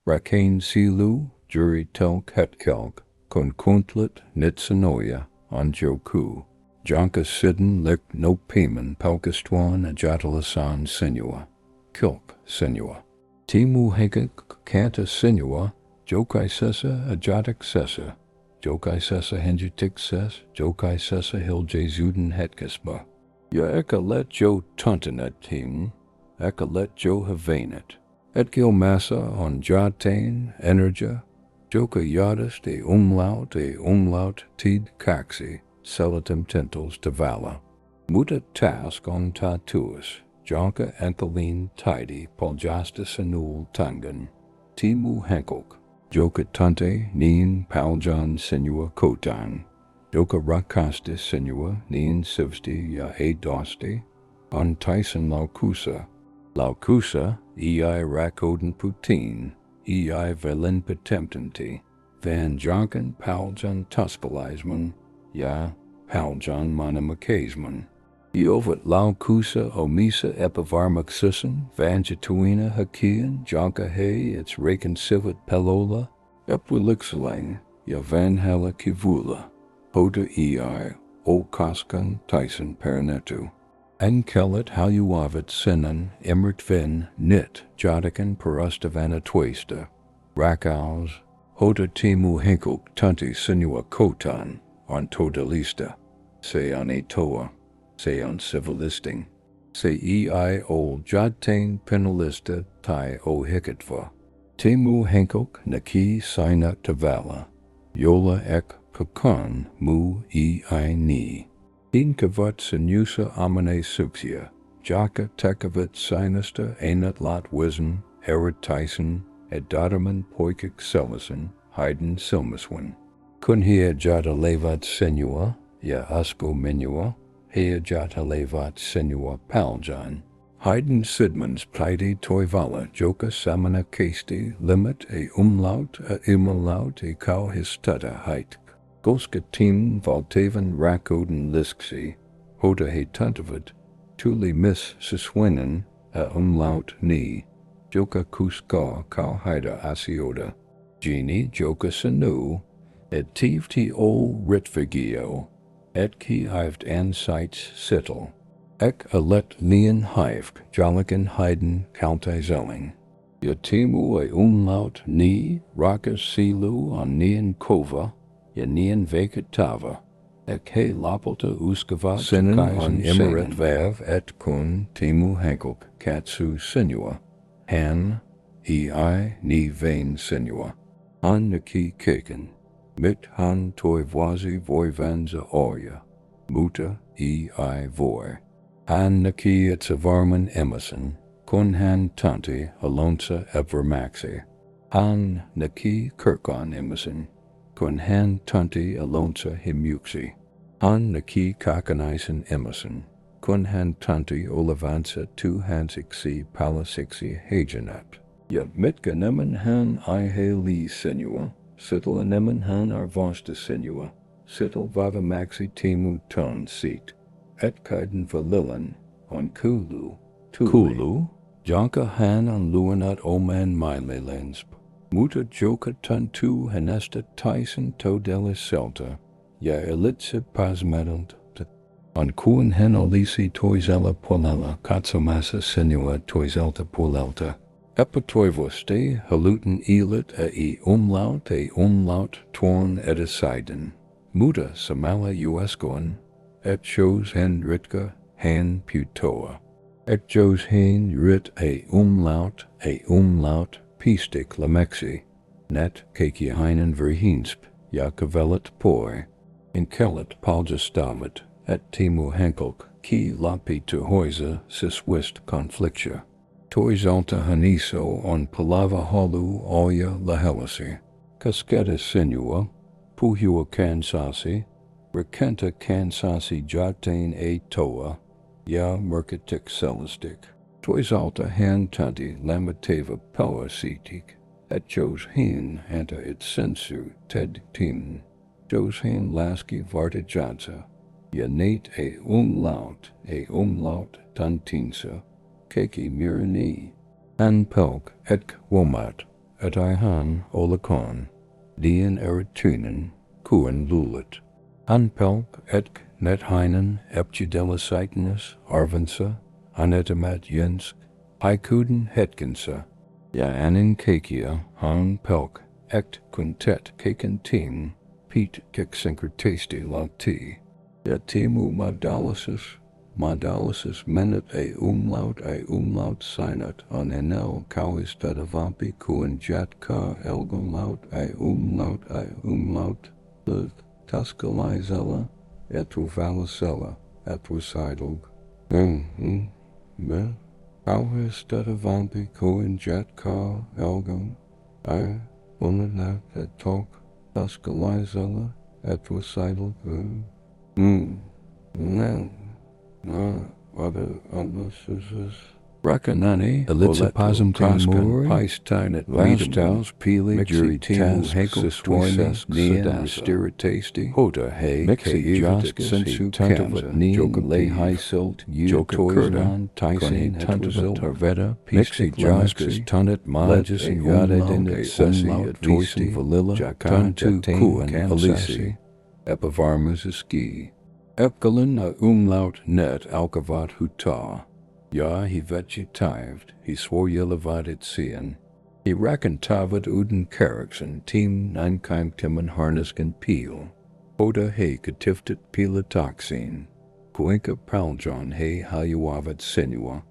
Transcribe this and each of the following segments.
Rakain sielu, jury telk het kelk, konkuntlet nitsanoia, on joku. Jonka sidden lik no payman palkistwan ajatalasan sinua. Kilk sinua. Timu hekik kanta sinua, jokai sessa ajatak sessa. Jokai sessa henjutik ses, jokai sessa hiljezuden hetkisba. Ja eka let jo tuntenet him, eka let jo havanet. Et gil massa on jatain, energia, joka yadis de umlaut tid kaxi, celatum tentals tavala. Muta task on tatuus, jonka anthelin tidy poljastis anul tangan. Timu henkok, joka tante nien paljan sinua kotan. Joka rakastis sinua nien sivsti ya e dosti, on Tyson laukusa. Laukusa, ei rakoden putin, ei velen petemptanti, van jonken paljan tuspalisman, ja paljan monomakasman. Iovat laukusa omissa Epävarmuuksissaan, van jatuina hakian, jonka he its raken civet pelola, epwilixelang, ja van hella kivula, hoda ei, o koskan Tyson pernetu. Enkelit haluavat sinan emert ven nit jodikan perustavana twesta. Rakas, hoda timu henkuk tunti sinua kotan, on todalista. Se on toa, se on civilisting. Se ei ol jotain penalista tai o hikatva. Timu henkuk naki sina tavala. Yola ek pekan mu ei ni. Inkavat sinusa amane suxia, jaka tekavat sinista enat lot wizen, erit Tyson, edadaman poikik selison, heiden silmiswin. Kun hea jata levat sinua, ya asko minua, hea jata levat sinua paljan. Heiden sidmans pleidi toivala joka samana kasti limit e umlaut e kau histata heit. Goskatim valtaven rakoden lisksi, hoda he tuntavat, tuli miss siswinen a umlaut ni, joka kuska kau haida asioda, geni joka sinu, et tivti ol ritvigio, et ki hived ansites sittel, ek alet nien hivk joliken heiden kaltaizelling. Yatimu a umlaut ni, rakas sielu on nien kova, nien vekatava, ek he lapelta uskava sinin on imeret vav et kun timu henkuk katsu sinua, han, ei ni vain sinua, han naki keken, mit han toivoisi voivanza oya, muta ei voi, han naki etsavarman emerson, kun han tanti alonsa evermaxi, han naki kirkon emerson, kun han tanti alonsa himuxi, han naki kakanisen emerson, kun han tanti olavansa tu hansixi palasixi hagenat. Ja mitka nemen han I li sinua, sittel anemen han arvosta sinua, sittel vava maxi timu ton seat, et kaiden valilan, on kulu, kulu, jonka han on luanat oman milelensp. Muta joka tantu hanesta Tyson todella celta, ja elitse pasmadelt, on kuen hen olisi toisella puolella katsomassa sinua toiselta puolelta. Epitoivoste haluten elit e umlaut tuon edesiden. Muta samala uescoan, et shows hen ritka han putoa. Et jos hen rit e umlaut, pistik lamexi, net keki heinen verhinsp, ja kavelet poi, Enkelit paljastavat, et timu henkelk, ki lapi tu hoisa siswist conflictia. Tois alta haniso on palava holu oya lahelasi, casceta sinua, puhua kansasi, recenta kansasi jatain e toa, ja mercatic celistic. Tois alta han tanti lamateva power sitik, et jos hin anta it sensu ted tim. Jos hin laski varta jadsa, ja nate e umlaut tantinsa, keki mirani, an pelk et womat, Etihan olakon, dien erityinen, kuin luulet. Pelk etk netheinen epchidelisitnus arvensa, anetamat jensk, haikuden hetkensa, ja anin kekia han pelk ekt quintet keken ting, Piet keksenkertesti lauti, ja timu Modalysis menet umlaut sinut on enel kauis tadavampi kuin jatka umlaut, taskalizella, etru valicella, etru sidlg. Kauis tadavampi kuin jatka unanak et talk, taskalizella, etru sidlg. Rakanani, Elitzapazum Timur, Paistinet, Vastaus, Pili, Jury Timu, Hekel, Twinas, Nian, Mysteritasti, Hoda, Hay, Mixi, Josk, Sensu, Tantavat, Nian, Lay, High Silt, Yotoizan, Tyson, Tantavat, Tarveta, Mixi, Joskas, Tunnet, Majas, and Yadin, Sessi, Toisin, Valilla, Jakan, Kuan, Alisi, Epävarmuuksissaan. Epkalin umlaut net alkavat huta. Ja, he vegetaved, he swore yelevadet sien. He rakentavat uden kariksen, team nankeim timmen harnesken peel. Hoda he katiftet pilatoxin. Kuinka paljon he haluavat sinua.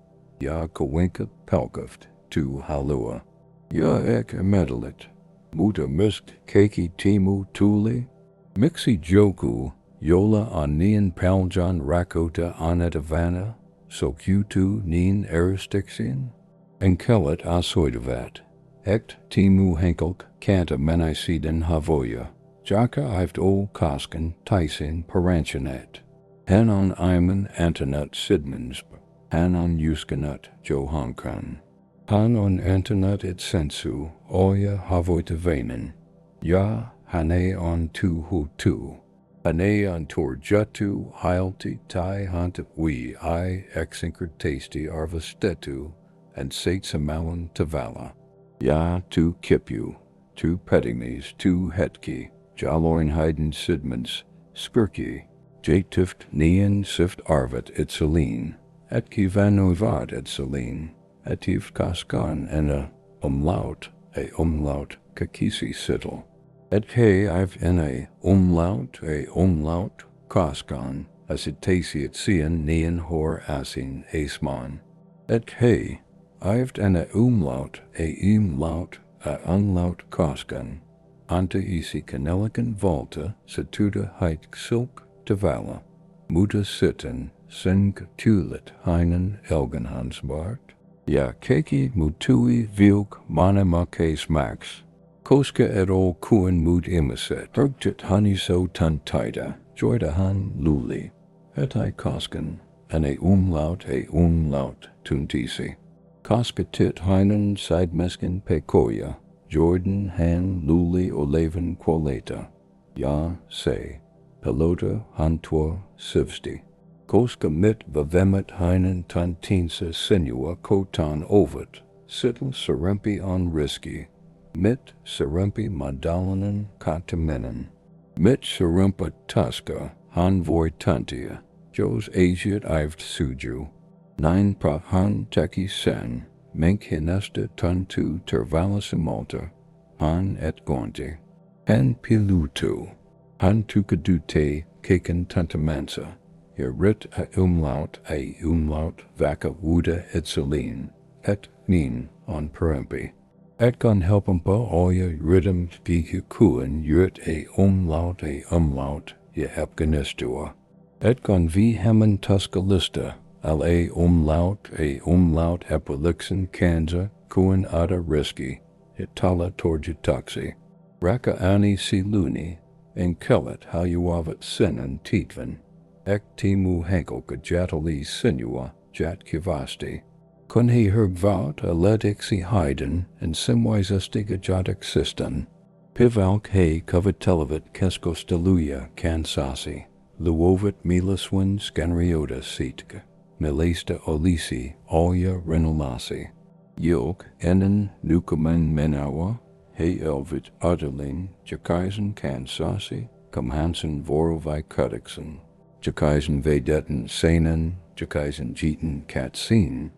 Ja, kuinka pelkaft, tu halua. Ja, ek medalit. Muta misk keki timu tuli. Mixi joku. Yola on nien paljon rakota anetavana, so Q2 nien eristixian, Enkelit asoidavat, ekt timu henkelk kanta menisiden havoya, Joka ived ol kosken Tyson paranchanet, Hanon iman antonut sidmans, Hanon uskanut johankan, Hanon antonut et sensu, oya havoitavanen, Ja hane on tu hutu. Ane on tor jutu, heilti, tai hanta we, I exinkertasti arvastetu, and satesamawan tavala. Ja tu kipu, tu pedigmes, tu hetki, jaloin heiden sidmans, skirki, jatift nien sift arvat et selene, etki vanovad et selene, etiv kaskan en a umlaut kakisi siddle. Et he I've in a umlaut, koskan, as it tasiet sien nien hor asin asman. Et he I've in a umlaut, unlaut koskan, anta isi kanelikan volta, satuda heit silk tavala, muta sitten, sink tulit heinen elgenhansbart, ja keki mutui vilk manemakes max. Koska et ol kuen mood imiset, ergjet haniso tantaida, joidahan luli, et I kosken, and a umlaut tuntisi. Koska tit heinen sidemesken pekoya, Jordan han luli oleven qualeta, ja se, pelota hantua sivsti. Koska mit vavemet heinen tantinsa sinua kotan ovet, sittel serempi on risky, Mit serempi madalanen katamenen. Mit serempa tuska han tantia, Jos asiat ived suju. Nine prahan teki sen, menk hinesta tantu tervalisimulta, han et gonti. Han pilutu, han tukadute keken tantamansa, Rit a umlaut vaca wuda et selene, et nin on perempi. Et kan helpempa oya rhythm spiku kuen yurt a umlaut, je epganistua. Et kan vi hemen tuskalista, al a umlaut epelixen kanza kuen ada riski, itala torjitaxi. Raka ani siluni, enkelit haluavat sinan titvan. Ek timu henkelka jatali sinua, jat kivasti. Kun he hergvaut a ledixi heiden, en simwisestiga jatak sistan. Pivalk he kavatelavit keskosteluya kansasi, luovit milaswin scanriota sitka, milesta olisi oya renulasi. Jilk enen nukumen menawa, he elvit uderling, jakaisen kansasi, kamhansen vorovai kudiksen, jakaisen vedetten senen, jakaisen jeten katsin.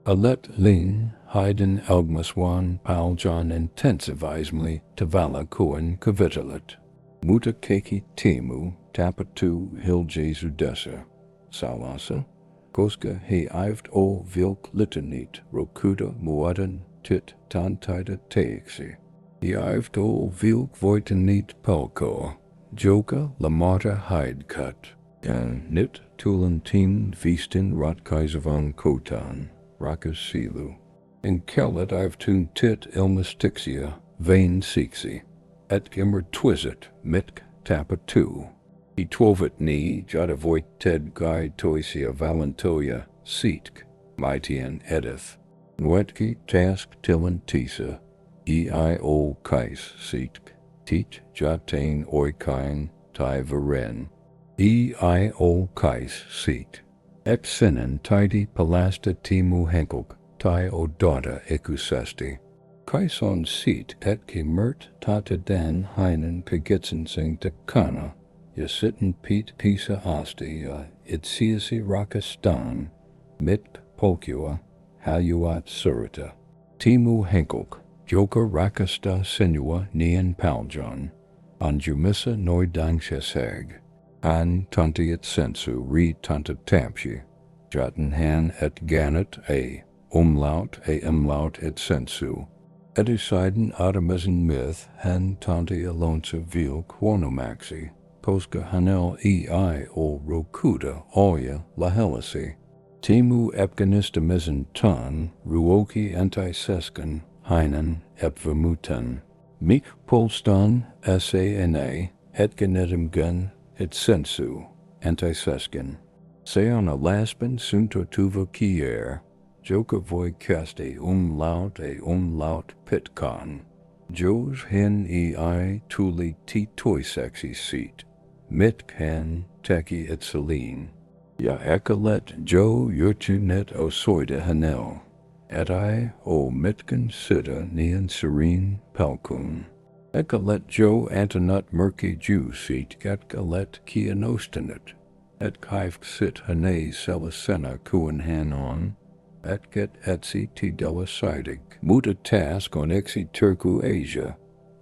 Alet lin, heiden elgmaswan paljan intensivismly tavala kuen kavitalet. Muta keki temu, tapatu hiljesu dessa. Salasa, koska he ived o vilk litanit, rokuda muadan tit tantida teiksi. He ived o vilk voitanit pelko, joka lamata hidekut, en nit tulantin vistin rotkaisavan kotan, Rakas sielu. Enkelit ived tit ilmestixia, vain siksi, et immer twizit mitk tapatu. He twovit ni jadavoit ted guy toisia valentoya seatk, mightian edith. Nwetki task tillen tisa, o kais seatk, teach jatain oikain tai varen. O kais seat. Epsinen tidy palasta timu henkelk, tai odata ekusesti. Kaison seat etki mert tata dan heinen pigitsensing te kana, ja sitten pete pisa asti ja itsiasi rakastan, mit polkua, haluat surita. Timu henkelk, Joka Rakastaa Sinua Nien paljan, an Jumissa noidangseseg. An tantiet sensu re tanta tapshi, jatenhan et ganet umlaut et sensu. Edisiden adamesen myth han tanti alonsa vil quonomaxi, poska hanel o rokuda oya lahelasi. Timu epganistamisen tan, ruoki antiseskan, heinen epvermutan. Mik polstan sana, hetganetum gun, et sensu, antiseskin. Seon alaspen sunto tuva kier, joka voi kaste umlaut pitkan. Jos hen tuli ti toisexi seat, mitk hen teki et celine. Ja ekalet jo yurtunet osoida hanel, et o mitken sida nien serene pelkun. Ekalet jo antonut murky Jew seat gatgalet kianostanet, et kaifk sit hane selasena kuen hanon, et get etsi ti delasidig, muta task on exi Turku Asia,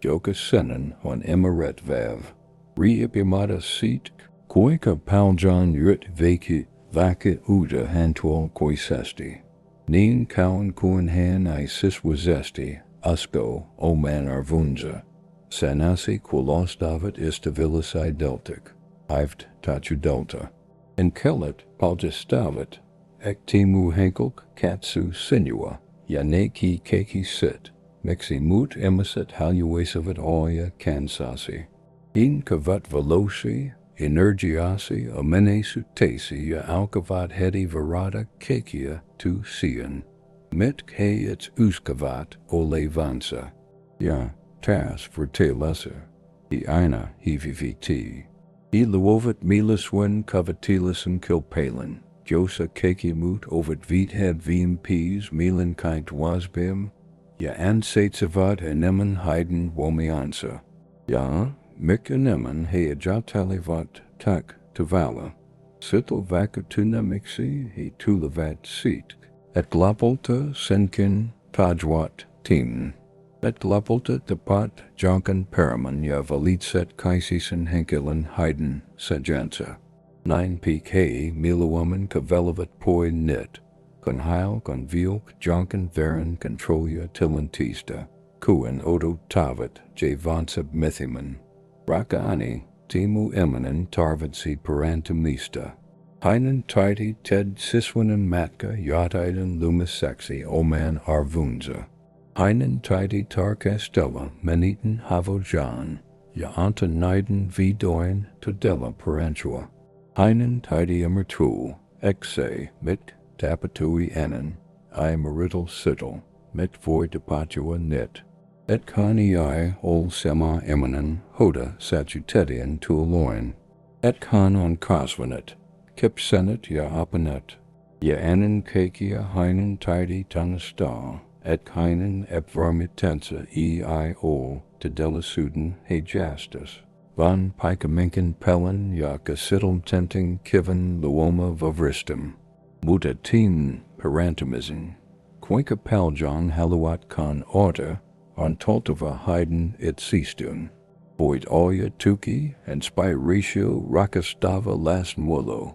joka senen on emiret vav. Reipimata seat, koika paljan yurt vaki uda hantual koisesti. Nien kauen kuen han siswazesti, usko oman arvunza. Sanasi quolostavat istavilisai deltic, ived tachu delta. Enkelit paldistavat, ektimu henkelk katsu sinua, yaneki keki sit, mixi mut emisit haluasavat oya kansasi. In kavat veloci, energiasi, amene sutesi ya alkavat hedi varada kekia tu sian. Mit he its uskavat ole vansa. Ya tas for te lesser. Aina hevvt. Luovat miliswen cavatilisum kilpalin. Josa kekimutovat vithed vmps milan kite wasbim. Ja ansatsavat enemen heiden womiansa. Ja, mik enemen he ajatalivat tak tavala. Sittel vakatuna mixi he tulavat seat. Et glapolta senkin tajwat tim. Et glapolta tapat jonkan paraman ja valitset kaisisen henkelen heiden sajansa. 9 pk milawoman kavelavat poi nit. Kon heil kon vilk jonkan varen controlia tilantista. Kuen odo tavat javansab mithiman. Rakani timu eminen tarvatsi parantamista. Heinen tidy ted siswinen matka yataiden lumisexi oman arvunza. Heinen tidy tarkastella meniten havojan, ja antoniden vidoin todella parantua. Heinen tidy emertu, exe mit tapatui enen, marital sittel, mit voi depatua nit. Et kani ol sema eminen, hoda satutetian tualoin. Et kan on cosvenet. Kipsenet ja apenet, ja anen kekia heinen tidy tanasta, et Heinen Epävarmuuksissaan eio todellisuuden hejastus. Van Pikeminken pellen ja gesitteltenting kiven luoma vavristum. Mutta tien parantamisen. Quinka paljon haluat kan order, on toltava heiden it sistun. Void oya tuki, and spy ratio rakastava last mulo.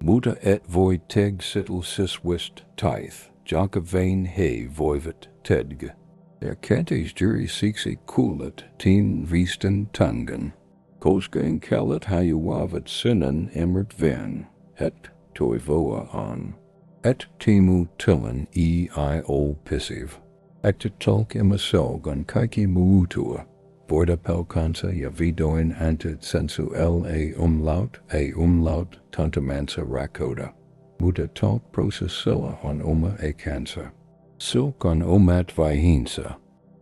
Muta et void teg sittel siswist tithe, jonka vain he voivet tedg. Der kantes jury seeks a coolet, teen visten tungan. Koska kallet hayuavat sinnen emert van, et toivoa on. Et timu tillen eio pissiv. Ectitulk imaselg on kaiki muutua. Voida pelkansa ja vidoin antit sensu a umlaut tantamansa rakoda. Muta talk processilla on a cancer. Silk on omat vihinsa.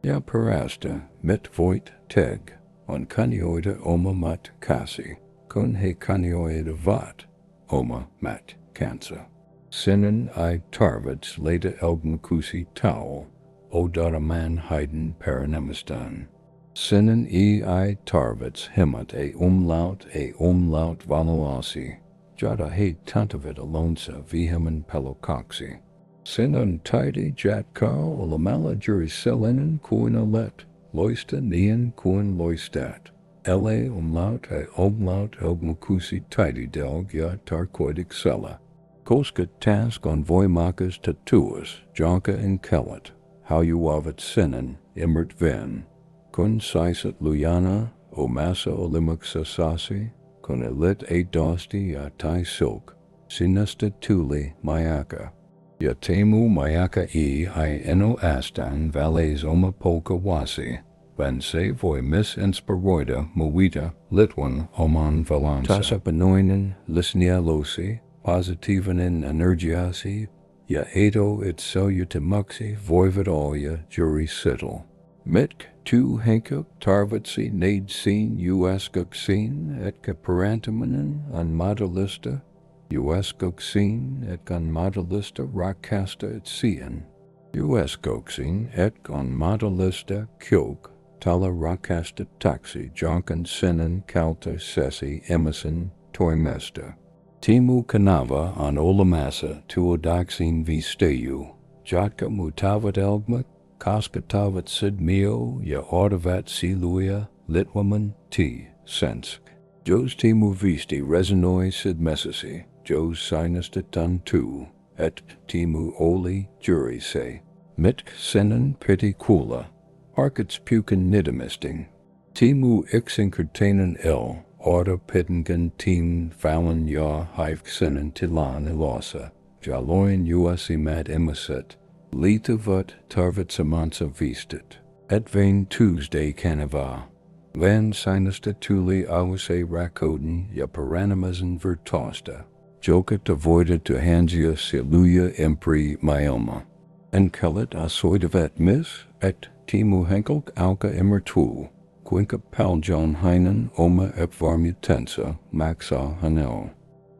Ja parasta mit voit teg. On kanioida mat kasi. Kun he kanioida vat. Mat cancer. Sinnen I tarvets leda elgmkusi towel. Odaraman heiden paranemistan. Sinnen I tarvets himat a umlaut vanuasi. Jada he tantavid alonsa vihaman pelocoxi. Sinnen tidy jatkar olamala jurisellinen kuinalet. Loista nian kuin loistat. La umlaut elgmukusi tidy delg ja tarkoidik sella. Koska task on voimakas tatuas, jonka Enkelit, how you avat sinnen, immert ven. Kun sisat luyana, o massa olimuksa sasi, kun elit a dosti ya tai silk, sinesta tuli mayaka. Ya temu mayaka I eno astan vales oma polka wasi, van se voi mis inspiroida muita litwan oman valansa. Tasa benoinen lisnia losi, positivenin energiasi, ja edo it salutimuxi voivid olia jury sittel. Mitk tu henkuk tarvitsi nade scene uaskuk scene et ka parantaminen an modalista, uaskuk scene et kan modalista rakasta et sien. Uaskuk scene et kan modalista kjuk, tala rakasta taxi jonkan sinnen kalta sesi emison toimesta. Timu kanava on olamasa tuodaxin visteyu, jatka mutavat elgma, kaskatavat sidmio, ya ordavat siluia, litwaman t, sensk. Jos timu visti resonoi sid messasi, jos sinesta tu, et timu oli jury se. Mitk sinnen piti kula, arkets puken nidemisting. Timu ixinkertanen order pitingen team fallon ja hifksinnen tilan ilosa, jaloin uasimat emiset, litavat tarvitsamansa vistit, et vain Tuesday canava. Van sinesta tuli awase rakoden ja paranamazen vertosta, jokat avoided to hansia siluia impri myelma. Enkelit asoidavat mis, et timu henkelk alka immertu. Quinka paljon heinen Epävarmuuksissaan maxa hanel.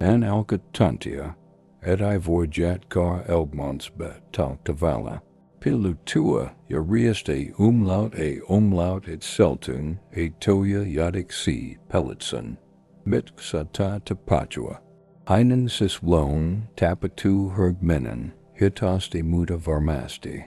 An alka tantia, et I voijat gar elgmonsbet taltavala. Pilutua ja rieste umlaut et seltun a toya yadik si pellitson. Mit sata tapachua. Heinen sis lone tapatu hergmenen, hitosti muta varmasti.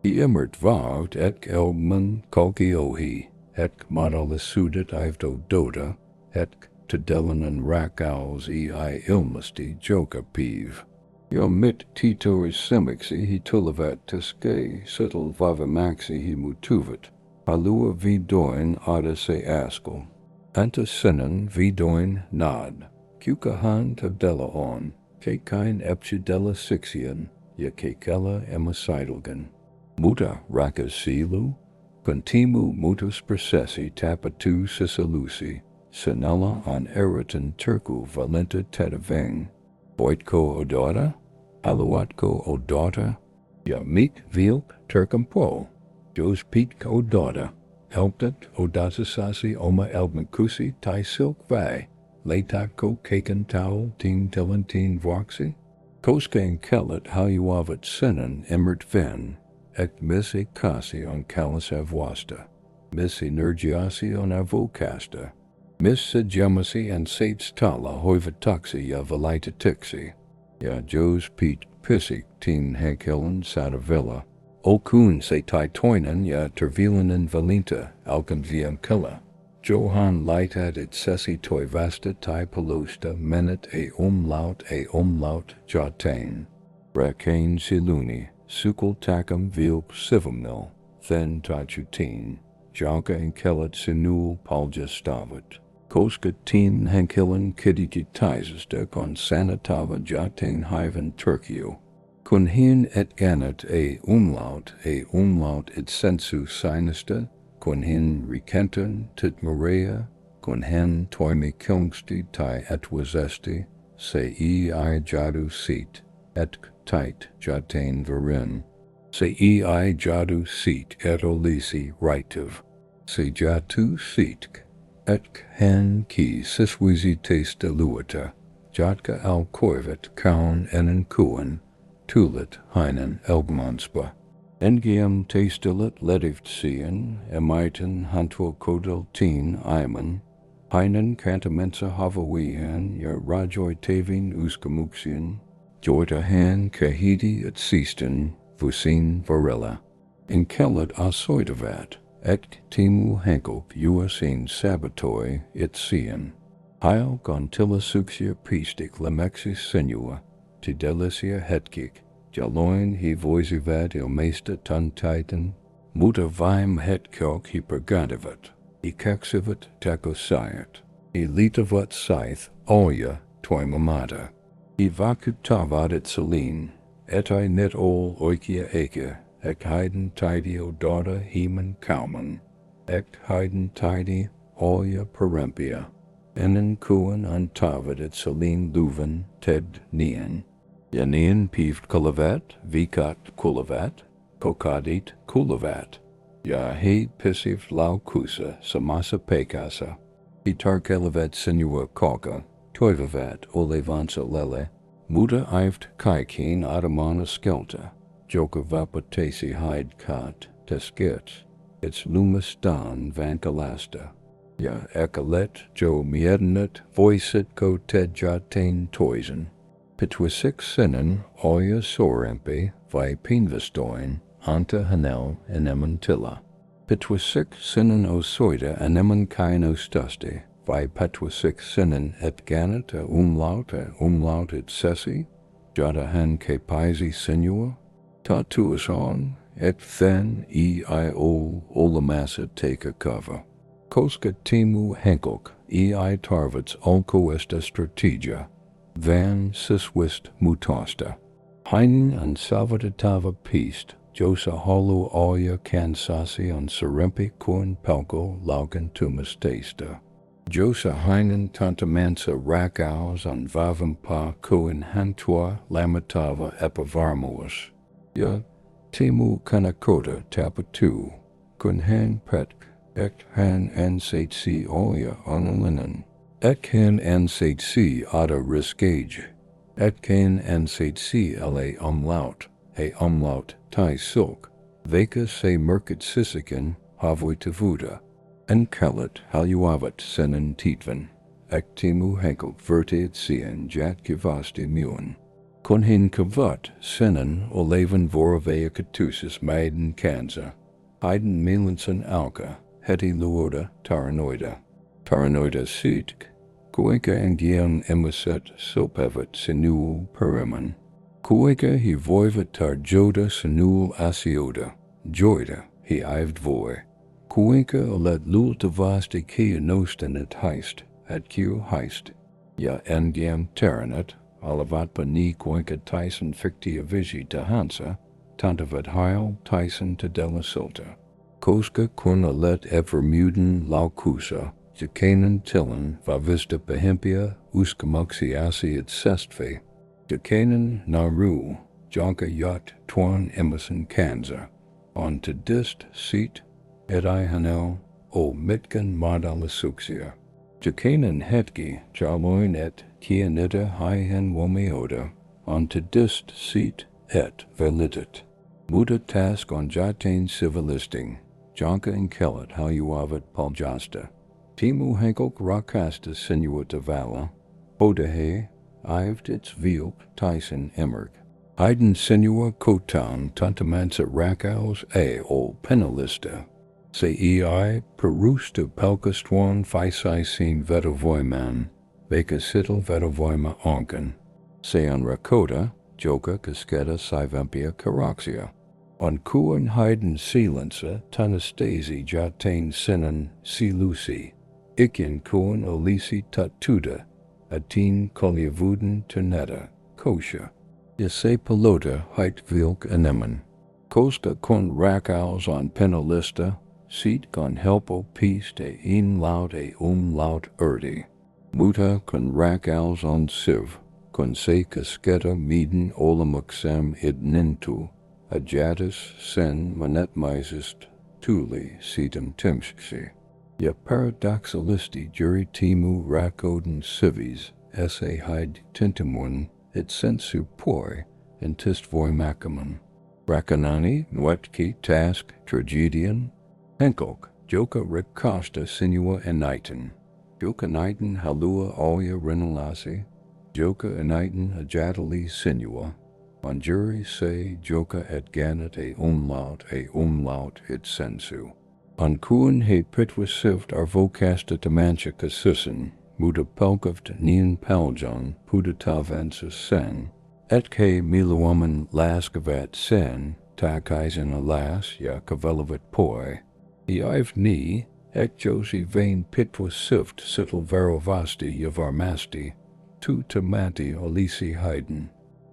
Immert vagt et elgman kolkiohi. Et modalisudit ivdo doda, et tedelanen rakals ilmesti joka piv. Jo mit titoris semixi he tulevat teske, sittel vavamaxi he mutuvat, halua vidoin odisse askel. Anta sinnen vidoin nod, cucahan tadella on, kekain epchidella sixian, ya kekella emisidalgan. Muta rakas sielu, Contimu mutus processi tapatu sisalusi, sinella on eritin turku valenta tedaveng, voitko odora, aluatko odota, ja meek vilk turkampo, jos peak odota, helptet odasasasi oma elgmakusi tai silk vai, leitako kaken towel ting tilentin voxi, koska Enkelit haluavat sinnen immert ven, ek missi kasi on kalis avwasta, missi nergiasi on avocasta, missa gemasi and sates tala hoivataxi ya valita tixi, ya jos pete pissik teen hankelen satavilla, okun se toinen ja tervilinen valinta alkan viam killa. Johan leitat et sessi toi vasta tai palosta menet umlaut jotain. Rakain siluni, sukul takam vilp sivamil, then tachutin, Joka Enkelit sinul paljastavat. Koska teen hankilen kidikitizesta kon sanatava jotain hiven turkio. Kun hin et ganat umlaut et sensu sinesta, kun hin rekenton tit maria, kun hen toimi kilngsti tai etwazesti, se I jadu seat, et tit jotain varin. Se I jadu seat et olisi ritiv. Se jatu seatk, et hen ki siswizi taste luata, jotka al koivet kaun enen kuan, tulit heinen elgmanspa. Engiam tastelit lediftien, emiten hantwo kodel teen iman, heinen kantamensa havawihan, ya rajoi tavin uskamuxian, joita han kahidi et sistin, vusin varela. Enkelit asoidavat, et timu hankop uasin sabatoi it sien. Heil gontilla suxia pistic lemexis sinua, ti delicia hetkik, jaloin he voisivat ilmesta tuntaitan, muta vim hetkok he pergadivat, he kexivat takosiat, he litavat scythe olja toimamata, he vakutavat et selin, et I net ol oikia eke, ek heiden tidio daughter heman kauman, ek heiden tidi olja perempia, enen kuan antavat et selin luven ted nien. Yanien peeved kulavat, vikat kulavat, kokadit kulavat. Ya he pisiv laukusa samasa pekasa. Hitarkelavat sinua koka, toivavat olevansa lele, muda ift kaikin adamana skelta, joka vapatesi hide kat, teskits, its lumastan vankalasta. Ya ekalet jo miednet voicet ko ted jatain toisen. Pitwisik sinnen oya sorempe vi pinvestoin anta hanel enemantilla. Pitwisik sinnen osoida eneman kain ostuste vi petwisik sinnen et ganet umlaut et sessi, jada han kepaisi sinua, tatuason et then eio olamasa take a cover. Koska timu henkok tarvats olko esta strategia, van siswist mutosta. Heinen an salvatatava pist, josa holu oya kansasi on serempi kun pelko laugen tumas testa. Josa heinen tantamansa rakaus on vavampa kuin hantua lamatava epavarmuus. Ya timu kanakota tapatu, kun han petk, ek han ansatsi oya onalinen. Et kan ansatsi ada riskage. Et kan ansatsi a umlaut tai silk. Veka se merkit sisiken havoitavuda. Enkelit haluavat senen titven. Ek timu henkel vertet sien jat kivasti muon. Kun hin kavat senen oleven voravea katusis maiden kanza. Heiden melanson alka, heti luoda taranoida. Taranoida sitk. Kueka engien emiset sopevat sinul periman. Kueka he voivat tar joda sinul asioda. Joida he ived voi. Kueka olet lultavasti kia nosten et heist, at kiu heist. Ja engiem terranet, alavat pani kueka Tyson fictia visi ta hansa, tantavat heil Tyson te della silta. Koska kun olet evermuden laukusa, Jakanen tillen vavista behempia uskamuxiasi et sestfe. Jakanen naru, jonka yat tuan emerson kanza. On to dist seat, et I hanel, o mitkan madalasuxia. Jakanen hetki, jaloin et kianita hihen womioda. On to dist seat, et velitit. Muda task on jatain civilisting, Jonka Enkelit haluavat paljasta. Timu Henkok Rakastaa Sinua tavalla, Odahe, Ived its Vilk Tyson Emmerk. Heiden Sinua Kotan Tantamansa Rakaus ol Penalista. Se ei perusta pelkästään fysiisiin vetovoimaan, vaikka sitä vetovoima onkin. Se on rakota, joka kosketa syvempiä karaksia. On kuin heidän siilansa tanastasi jatain sinan silusi. Ikin kuin olisi tatuda, atin koljevuuden tuneta, kosha. Ja se pelota heit vilk enemmän. Koska kun rakaus on penalista, sit kan helpo piste in laut laut erdi. Muta kun rakaus on siv, kun se kasketa miden olamuksam idnintu, ajatus sen manetmaisist, tuli sitem timski. Ja paradoxalisti jury timu rakoden civis, esse heid tintimun, et sensu poi, intist voimacamun. Rakanani, nwetki task tragedian, Enkok, Joka Rakastaa Sinua Eniten. Joka Eniten halua alja rinalasi, Joka Eniten ajatali Sinua. On jury se Joka et ganet umlaut it sensu. On kuin he pitwisift arvokasta tamancha kasissen, muda pelkavt nien paljon pudatavansa sen, et ke miluaman laskavat sen, takaisen alas ja kavelavat poi. Iv ni, ek josi vain pitwisift sittel verovasti yavarmasti, tu tamati olisi heiden.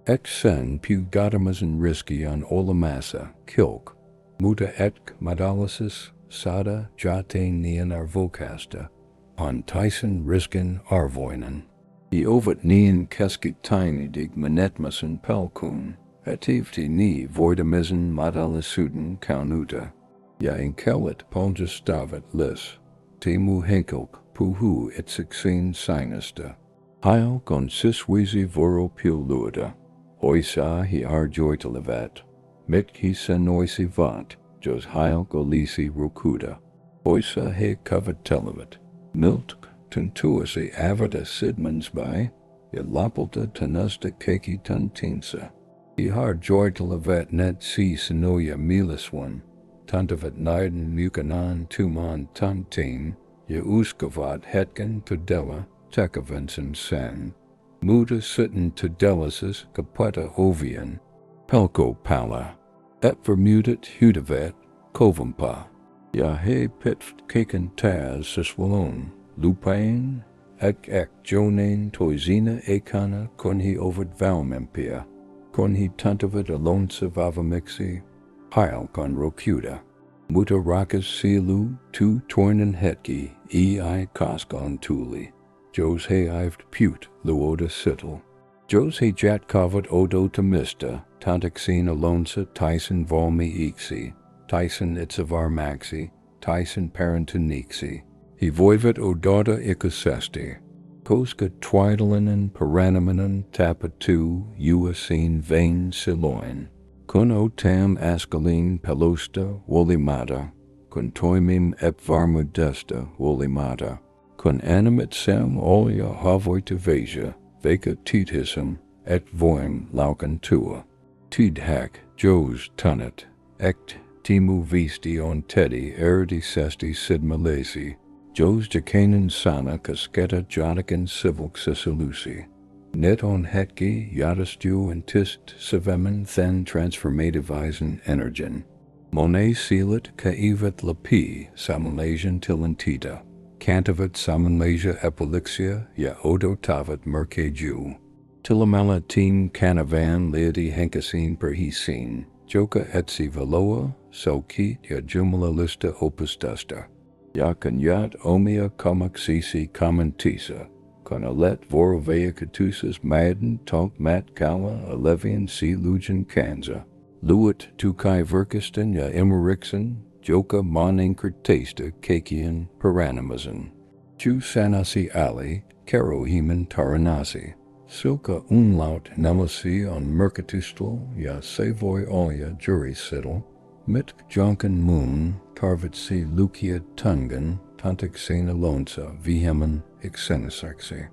Ek sen pu gadamazen riski on olamasa, kilk, muda etk madalasis, sada jatain nien arvokasta, on Tyson riskin arvoinen. Iovat nien keskit dig manetmasen pelkun, etivti ni voidamisen madalasuden kaunuta. Ja Enkelit poljastavat lis, timu Henkelk puhu itsiksin sinasta. Heil kon siswizi voro piluida, oisa hi arjoitelevat, mitki senoisi vat, jos heil golisi rukuda. Oisa he kavatelevat, miltk tuntuasi avada sidmans by, ja lapelta tanusta keki tantinsa. Hi arjoitelevat net si senoya miliswan, tantavat naiden mukanan tuman tantin, ja uskavat hetken tudela, tekavensen sen. Muda sitten tudelasis kapata ovian, pelko pala, et vermudet hudavet, kovampa. Ja he pitft keken taz siswalon, lupain, ek jonain toizina ekana kon hi ovid valmempia, kon hi tantavat alonsa vavamixi, heil kon rokuda. Muta rakas sielu, tu tornen hetki, koskon tuli. Jos he ived put, luoda sittel. Jos he jatkavat odo tamista, tantaxin alonsa Tyson volmi ixi, Tyson itsavar maxi, Tyson parentanixi. He voivat odata ikasesti. Koska twidelinen paranamanen tapatu, uasin vain siloin. Kun o tam askalin pelosta wolimata, kun toimim epvarmudesta wolimata, kun animat sam olja havoitaveja, veka tidhism, et voim laukan tua. Tidhak, jos tunnet, ect timu visti on tedi erdi sesti sidmalesi, jos jakanen sana kasketa jadakan civilk sisilusi. Net on hetki yadastu and tist sevemen then transformativisen energin. Monet sealit kaivat lapi samalasian tilantita. Cantavat samanlasia epilixia ya odotavat merkeju. Tilamala team canavan leadi henkasin perhisin. Joka etsi valoa, saukit ya jumalallisesta opustusta. Ya kanyat omia kamaksisi kamantisa. Konalet vorovea katusas madden tonk mat kala alevian si lujan kanza. Luat tukai verkistan ya imerixen, joka moninkertasta kakian paranamazan. Chu sanasi ali, karohiman taranasi. Silka umlaut nemasi on merkatustel, ja savoy olja jurysidel, mit jonken moon, tarvitsi lukia tungan, tantaxena lonsa, vehemen exenisarxi.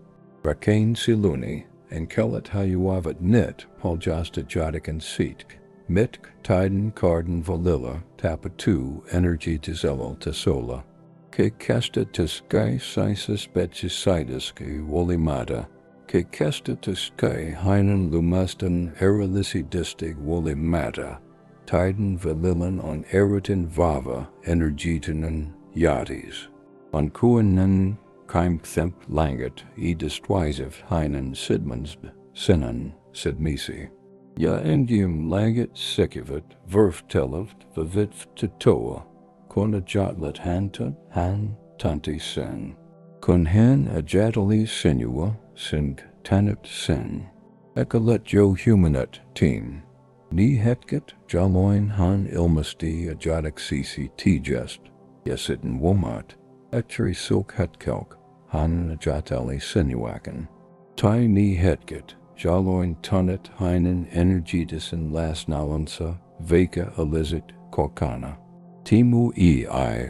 Rakain siluni, enkelit hayuavat nit, poljasta jadikan seatk, mitk tiden carden valilla, tapatu, energy tizello tesola. Que kesta tiskai sisis betchisidiski wolimata, que kesta tiskai heinen lumastan erilisi distig wolimata, tiden valilan on eritin vava, energetinan yatis. On kuinen keimthemp langet, distwisiv heinen sidmansb, sinan, sidmisi. Ja endium langet sikivit, verfteleft, vivit titoa, Kun jotlet han tanti sen. Kun hen ajatali sinua, sing tanit sen. Ekalet jo humanet teen. Ni hetket jaloin han ilmesti ajadik sisi tjest. Yesiten womat. Etri silk hetkelk, han ajatali sinuaken. Tai ni hetket, jaloin tunit heinen energidisen las nalansa, veka alizit kokana. Timu ei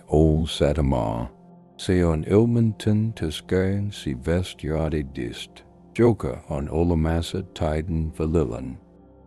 ol satama, seon ilmenton tiskein si vest yadi dist, Joka on olamasa tiden valilan,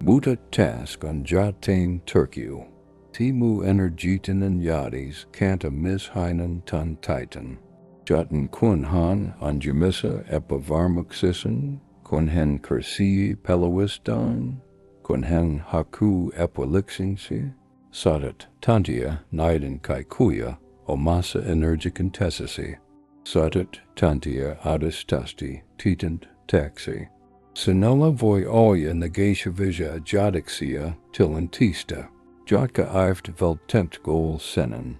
muta task on jatain turkiu, Timu energetinan yadis kanta misheinen tun titan, Jatin kun han on Jumissa Epävarmuuksissaan, kun hen kursii peloistaan, kun hen haku epolixingsi, Sadat tantia naiden kaikuya omassa energican tessisi. Sadat tantia adistasti titant taxi. Sinola voi olja negatiovisha jadixia tilantista. Jotka ift veltent gol senen.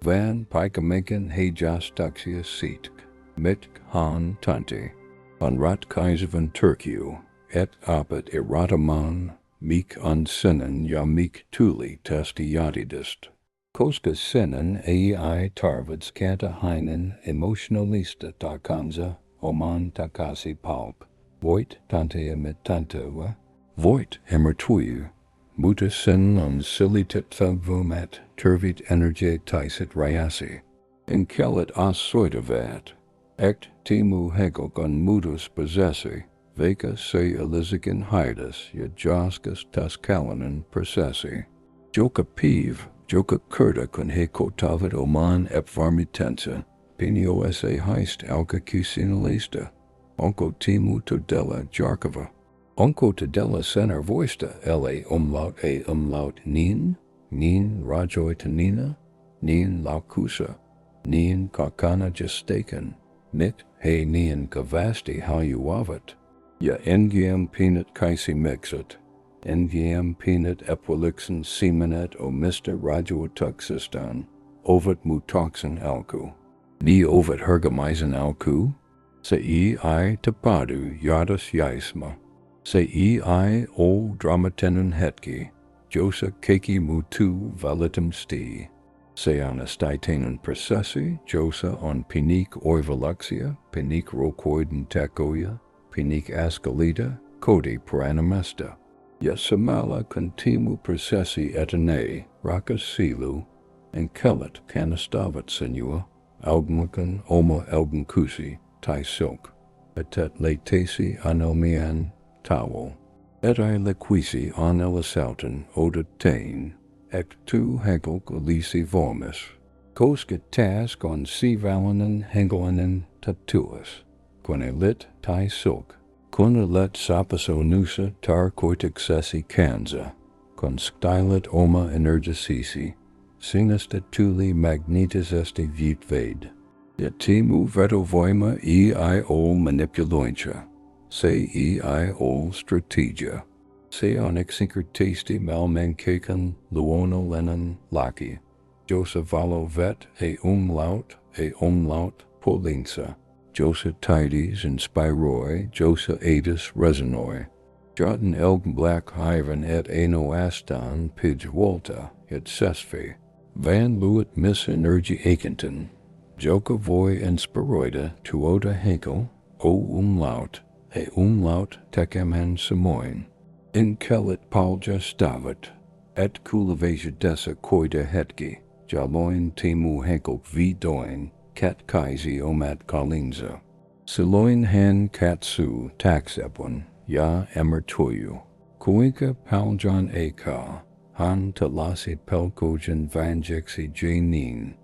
Van pikamenken hejastaxia seatk. Mitk han tanti. On rat kaisevan turkiu. Et apet erataman. Meek unsinen ja meek tuli testi yadidist. Koska sinen ai tarvids kanta heinen emotionalista takanza oman takasi palp. Voit tantea mit tantewa. Voit emertuyu. Muta sin on silitit vumat turvit energe taisit rayasi. Enkelit asoitavat. Ect timu hegok on mutus possessi. Veka se elizikin hydus, jaskas taskalanen processi. Joka peeve, joka kurda kun he kotavat oman epvarmitensa, pinio esse heist alka cusinalista. Onko timu todella jarkava. Onko todella senar voista la umlaut nin rajoitanina, nin laukusa, nin kakana gestaken, mit he nin kavasti hayuavat. Ja engiam peanut kaisi mixit, engiam peanut epolixen semenet omista rajotuxistan, ovet mutoxen alku. Ni ovet hergamisen alku, se I tapahtuu yadus jaisma, se I o dramatenun hetki, josa keki mutu valitum sti, se anastaitenun processi, josa on pinik oivaluxia, pinik rokoiden takoya, pinik ascalita, codi paranamesta. Yasamala contimu processi etene, rakas sielu, enkelit canastavat sinua, augmukan oma elgunkusi, tai silk, etet latesi anelmian towel, et I lequisi on elisauten odatain, ect tu hegelk elisi vormis, koska task on si valanen hengelanen tatuus, lit tai silk, let sapaso nusa tar koitixesi kanza, con stylet oma energicisi, sinest tuli magnetis esti vitvade. Yetimu vetovoima ol manipuloincha, se ol strategia, se onyxincretesti malmenkaken luono lenon laki, Josevalo vet umlaut polinsa, Josa tides in spiroi, Josa adis resonoi, Jotten elg black hyven et enoastan pidge volta, et sesfe, van luet miss energie ekenten, Joka voi inspiroida tuota henkel, o umlaut, e umlaut tekemen samoin. Enkelit palja stavat, et kulevasia dessa koida hetki, jaloin timu henkelk vidoin, kat kaisi omat kalinza. Siloin han katsu taksepun, ja emertuyu. Kuinka paljan eka, han talasi pelkojan vanjeksi janin.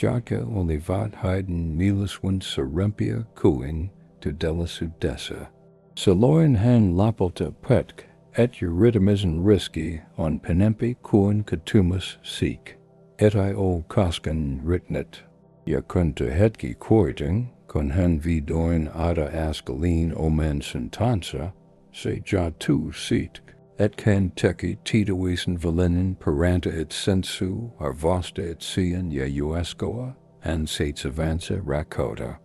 Jaka olivat heiden miliswin serempia kuin to delasudessa. Siloin han lapelta petk, et eurythmism risky on penempi kuin katumus seek. Et I o koskan ritnet. Ja kunta hetki koiting, kun han vidoin ada askalin omen sentanza, se ja tu seat, et kan teki titawisen valenen paranta et sensu, arvasta et sien ja uescoa, and sates avanza rakota.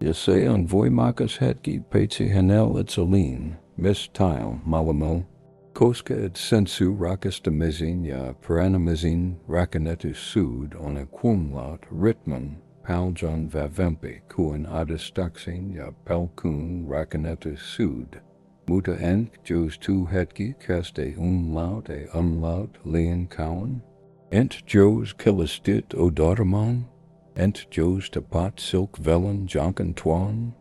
Ja se on voimakas hetki petsi hanel et salin, mis tile malamel, koska et sensu rakastamizin ja paranamizin rakanetu sud on a quumlaut ritman, paljan vavempi kuin adastaxin ja pelkun rakanetu sud. Muta enk jos tu hetki kest e umlaut lien kauen. Ent jos killistit odarman. Ent jos tapat silk velen janken twan.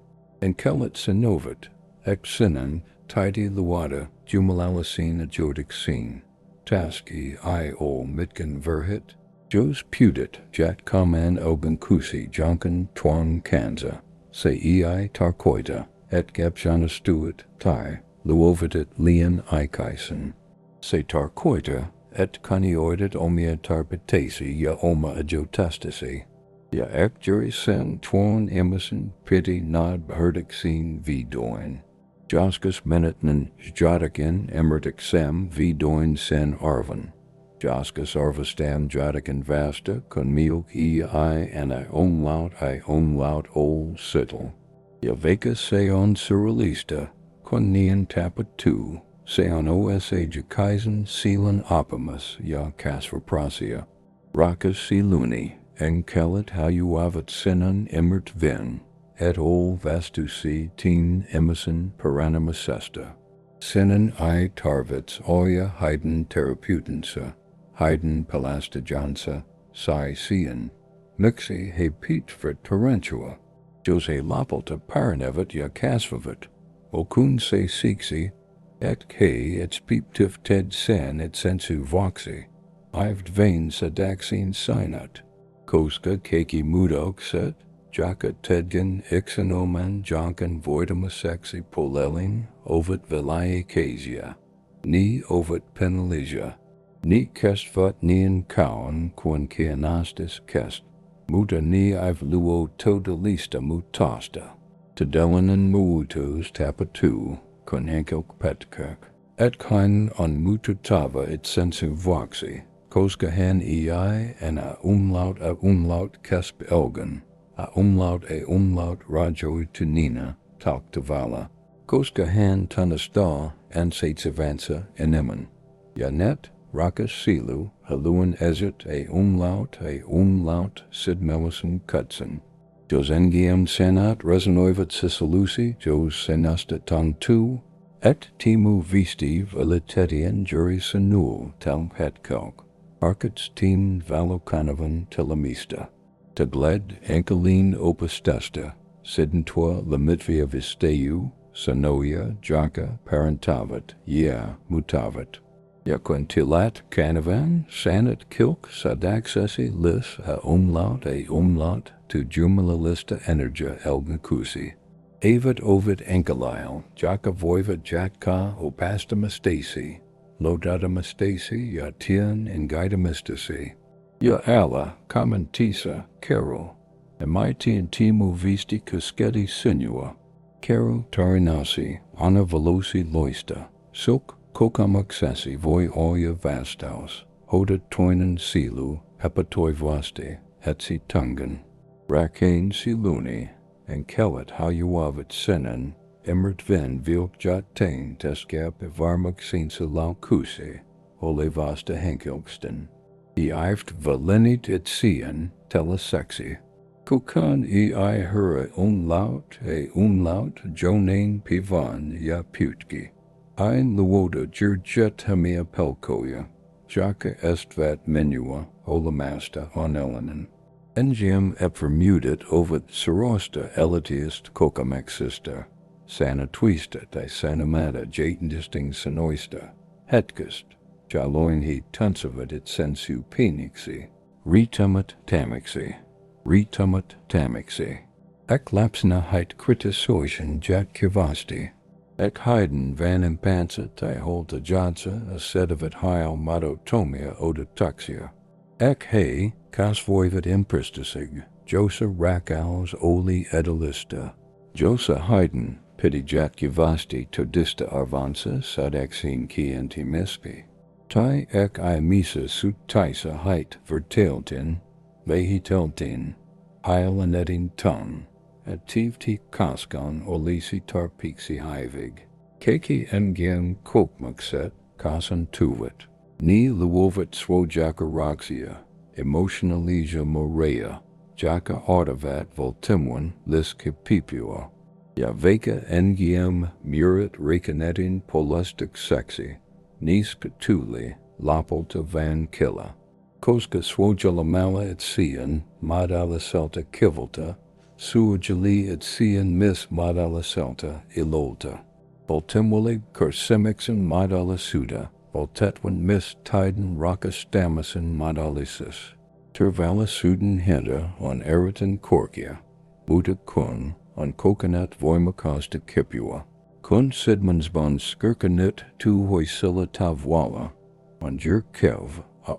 En kellet sinovit, ek sinan, tidy luada, jumalalliseen ajodik seen. Taski I o mitken verhit. Jos pudit, jat kaman obenkusi janken twan kanza. Se ei tarkoita. Et gepjanastuit tai, luovitit lien ikaisen. Se tarkoita, et kanioidit omia tarpitesi ja oma ajotastasi. Ja ek jury sen twan emison pity nad herdixin vidoin. Joskus menetnen jodikin emertic sem vidoin sen arvan. Joskus arvastam jodikin vasta con milk and I umlaut ol sittel. Ja veka seon surrealista, con nien tapatu, seon osa jakaisen silen opamus ja kasverprasia. Rakas siluni, enkelit haluavat sinan emert vin, et ol vastusi tin emison paranamasesta. Sinan I tarvits oya heiden terapeutensa, heiden pelastajansa, sai sien, mixi he pete for tarentua. Jose lapelta paranevat ja kasvavit, okun se siksi, et k et spiptif ted sen et sensu voxi, ived vein sadaxin sinut, koska keki mudokset, jaka tedgen ixenoman janken voidamasexi polelin, ovid velae casia, ni ovid penalisia, ni kestvat nien kaun quin kianastis kest. Muta ni I've luo todalista mutasta, tedelanen muutus tapatu, con henkelk petkirk, et kain on mututava et sensu voxi, koska han ei en a umlaut kesp elgen, a umlaut rajoi tunina, talk tavala, koska han tanasta and saitsavansa enemen, yanet, Rakas sielu, haluan ezit e umlaut sid melison kutsen. Jos engiam senat resenoivat sisalusi, jos senasta tantu, et timu visti valitetian jury senul tel hetkelk, arkats tim valokanovan telemista. Tagled enkelin opustesta, sidentua lamitvia visteu, sanoia jaka parentavat, mutavat. Ja quintilat canavan, sanit kilk sadaxesi lis a umlaut to jumalalista energia elgakusi. Avid ovid enkelile, jaka voiva jatka opastamastasi, lodadamastasi ja tien engaidamistasi. Ja alla commentisa caro, emitin timu visti cuskedi sinua, caro tarinasi, ana veloci loista, silk kokamaksasi voi oya vastaus, hoda toinen sielu, hepatoivaste, hetsi tungan, rakain siluni, enkelit haluavat senen, emert ven vilk jatain teskap evarmaksinsa laukuse, olevasta henkelksten. Iift valenit et sien telesexi. Kukan I her umlaut jonain pivan ya putki. Ein luoda jurjet hamia pelkoya. Jaka estvat menua olamasta on elenen. Engium epvermudet ovid serosta elitiest kokamexista. Sana twista di sanamata jatendisting sanoista. Hetkist. Jaloin he tunsavat it sensu penixi. Retumut tamixi. Ek lapsna heit kritisoischen jat kivasti. Ek heiden van impansa ti holta jadsa a sedavat heil modotomia odataxia. Ek he kasvoivat impristisig, Josa rakaus oli edalista. Josa heiden piti jat kivasti todista arvansa sadexin ki antimispi. Tai ek I misa sut taisa heit verteltin, vehiteltin, heilanetin ton, et tivti kaskan olisi tarpixi haivig. Keki engem kokmakset kasan tuvit. Ni luovat swojaka roxia, emotionalisia morea, jaka artavat voltimwan liskipipua. Yaveka engiem murit recanetin polustic sexi. Niska tuli, lapolta van killa. Koska swojalamala et sian, madala celta kivalta, suajali et sian mis madala celta ilolta. Voltimwali kursemixen madala suda, voltetwan mis tiden rakastamasen madalisis. Tervala suden henda on eritin korkia, muta kun, on coconut voimacosta kipua. Kun sidmansbon skirkanit tu hoisilla tavwala, on jerkev a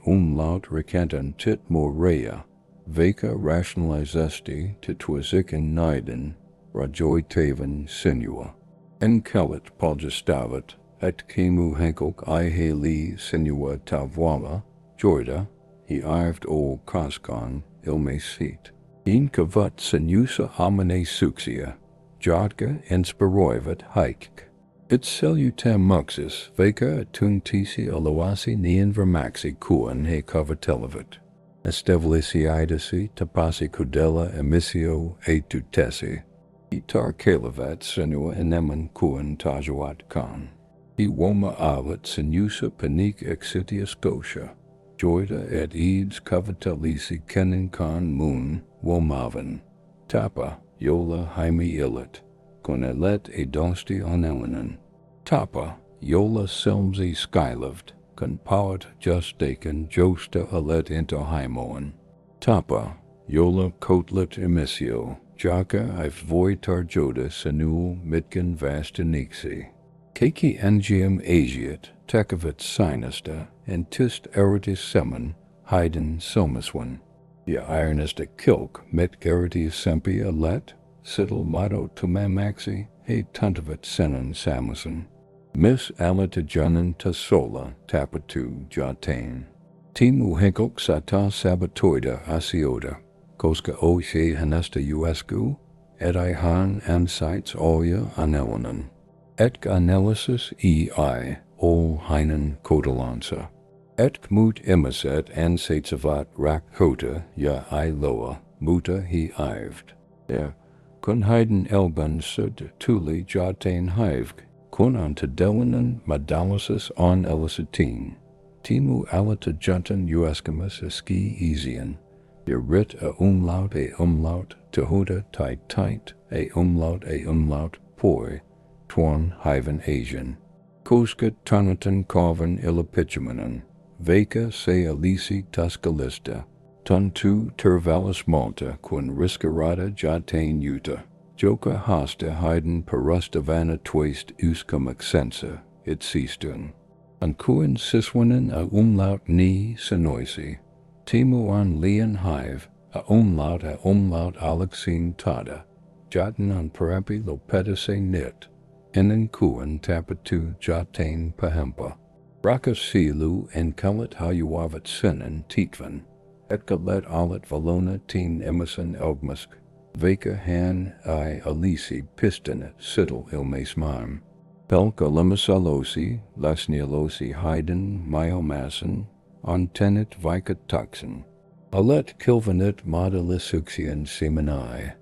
umlaut recantan tit morea, veka rationalizesti titwazikin niden, rajoitavan sinua. Enkelit paljastavat, et kemu henkok iheli sinua tavwala, joida, he ived o kaskan ilmesit. In kavat sinusa amane suxia, Jodka inspiroivat haik. It salutam muxis veka tuntisi alawasi nien vermaxi kuan he kavatelavit. Estevlisiidasi tapasi kudella emissio etutesi. Itar kalavat sinua eneman kuan tajawat kan. I woma avat sinusa panik exitia scotia. Joida et eads kavatelisi kenin kan moon womavan. Tapa. Yola haimi illit, con elet edosti on elenen. Tapa, Yola selmsi skylift, con poet justaken josta alet into haimoen. Tapa, Yola kotlet emissio, jaka if voitar joda senul mitken vastinixi. Keki engium asiat, tekavit sinista, and tist eritis semen, heiden somaswan. Ja ironista kilk met geriti sempia let, sidel motto tumamaxi, he tuntavit senon samusen. Miss alita junen tasola tapatu jatain. Timu hinkok sata sabatoida asioda, koska o she hanesta uescu, et I han ansites oya anelanen. Et analysis ei, o heinen kodalansa. Et kmut imiset ansatsavat rakkota ja I loa, muta he ived. Der kun heiden elben sud tuli jatain hivg, kun antadelinen madalisis on elicitin. Timu alita juntan uescamus eski easian. Der rit a umlaut tehuda tight, a umlaut poi, twan hiven Asian. Koska tanatan carven illipichumanen. Veka se alisi tuscalista, tuntu tervalis malta quin riscarata jatain uta, joka hosta heiden perustavana twaist uscum accensa, it seastun. Ankuin siswanen a umlaut ni senoisi, timu an lian hive, a umlaut alexin tada, jatin an parapi lopetase nit, enankuin tapatu jatain pahempa. Rakas sielu Enkelit hayuavat sinan titvan, etkalet alet valona tin emerson elgmusk, veka han I alisi pistonet sidel ilmesmarm. Pelka limasalosi, lasnialosi heiden myomassen, ontenet vika tuxen. Alet kilvanet modelisuxian seminai.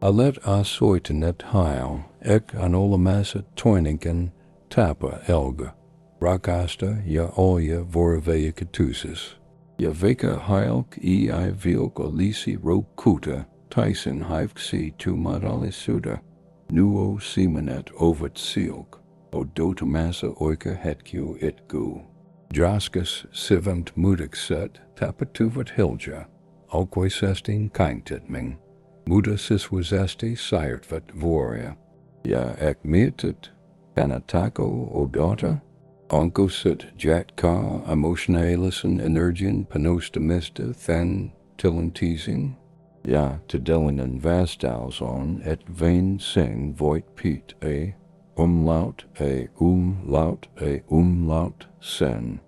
Alet asoitenet heil, ek anolamasa toininken tapa elga. Rakastaa ja olja vorveja katusis. Ja veka heilk I vilk olisi rokuta, Tyson haivksi tu modalisuda. Nuo simonet ovat silk, odotamassa oika hetkiu itku. Jaskas sivamt mudikset tapahtuvat hilja, alkoisestin kaintetming. Muda siswazesti sirtvat voria. Ja ek mietit, panatako odota? Onkosit jatka emotionalisen energien panostamista than tillenteasing? Ja tedellinen vastalson et vain sing voit piet umlaut sen.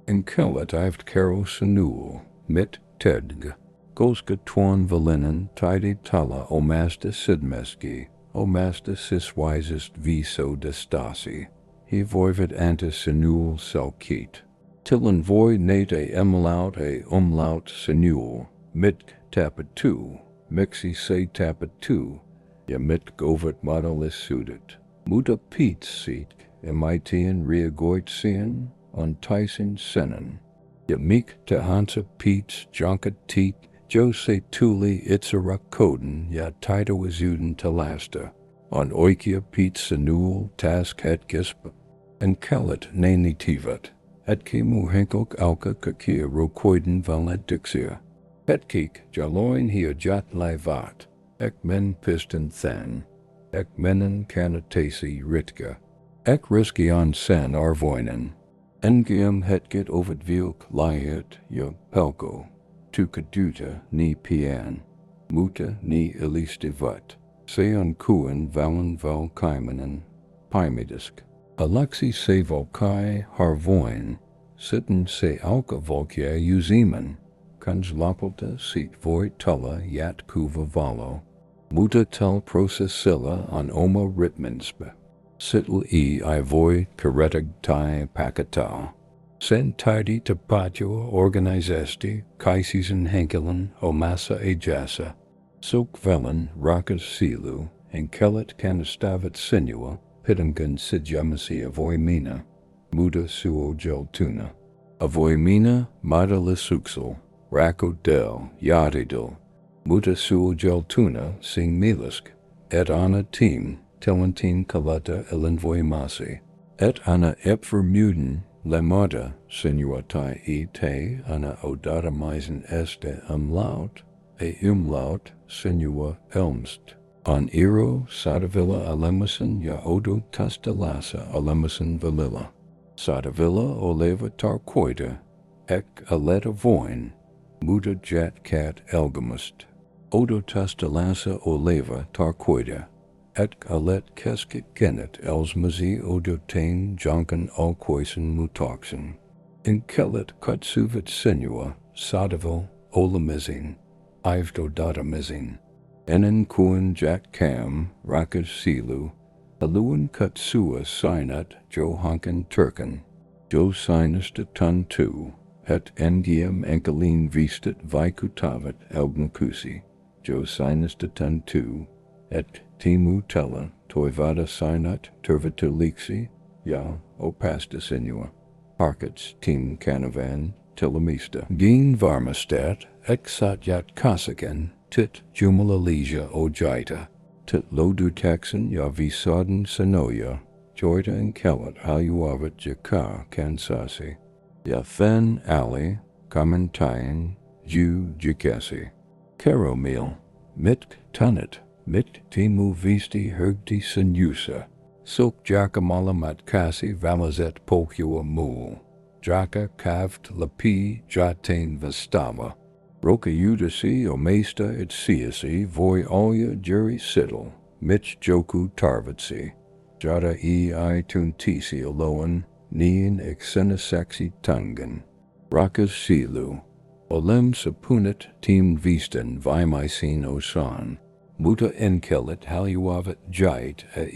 Enkelit heeft karo senul, mit tedg. Golska twan valinen tidy tala omasta sidmeski, omasta siswisest viso destasi. He voivid antis senul selkit. Tillen voi nate umlaut senul, mit tapahtuu, mixi se tapahtuu, ja mit govert modalis sudet. Muta piet seat, emitian reagoitsien, on Tyson senen. Ja meek te hansa piets jonket teet, Jose tuli itzerakoden, ja tito izuden telasta, on oikia piet senul task het gisp, en kellet nanitivat, etke muhenkok alka kakia rokoiden valedixia. Petkik jaloin hia jat laivat, ek men piston than, ek menen canatasi ritka, ek riskion sen arvoinen, engium hetgit ovid vilk liet ja pelko, tu kaduta ni pian, muta ni ilistivat, seon kuen valen val kaimenen, paimidisk. Alexi se volkai harvoin, sitten se alka volkia uzimen, Kanj lapota sit voi tulla yat kuva valo, muta tel processilla on oma ritmenspe, sitl I voi karetag tai pakata. Sen tidy te patio organizesti, kaisisen henkelen, omassa ejasa, sok velen rakas sielu, enkelit canistavat sinua, pitangan sijamasi avoimina, muda suo geltuna. Avoimina modalisuxel, Rako del, yadidil, muta suo geltuna sing milisk, et ana team, telentin kalata elenvoimasi, et ana epvermuden, lemata, sinuatai te ana odatamisen este umlaut sinua elmst, on iro sadavilla alemison ja odo tastalasa alemison valilla, sadavilla oleva tarkoida, ek aleta voin, muda jet cat elgamust, odo tastalasa oleva tarkoida, et alet keskit genet elsmazi odotain jonken alkoisen mutoxen. Enkelit kutsuvit sinua, sadavil, olamizin, ivdodatamizin, enen kuen jat cam, rakas sielu, aluan kutsua sinut johanken turken, jo sinus de tun tu, et engium enkelin vistat vicutavat elgnakusi, jo sinus de tun tu, et timu tella toivada sinut turvitulixi, ja opasta sinua, parkets tim canavan, telemista, geen varmastat, exat yat kasiken, tit jumalallisesta ojaita, tit lodutaxen ja visaden sanoja, joita enkelit haluavat Joka kansasi, ja fen ali, commentaien, jikasi. Karomil, mit tunnet, mit timu visti hergti senusa, sok jakamala matkasi valazet pokua mul, jaka kavt lapi jatain vastava, roka udasi omesta et siasi voi olja juri siddle, mich joku tarvatsi, jada tuntisi aloan, nien exenasaxi tangan, rakas sielu, olem sapunit tim visten vimaisin osan, muta enkelit haluavat jait a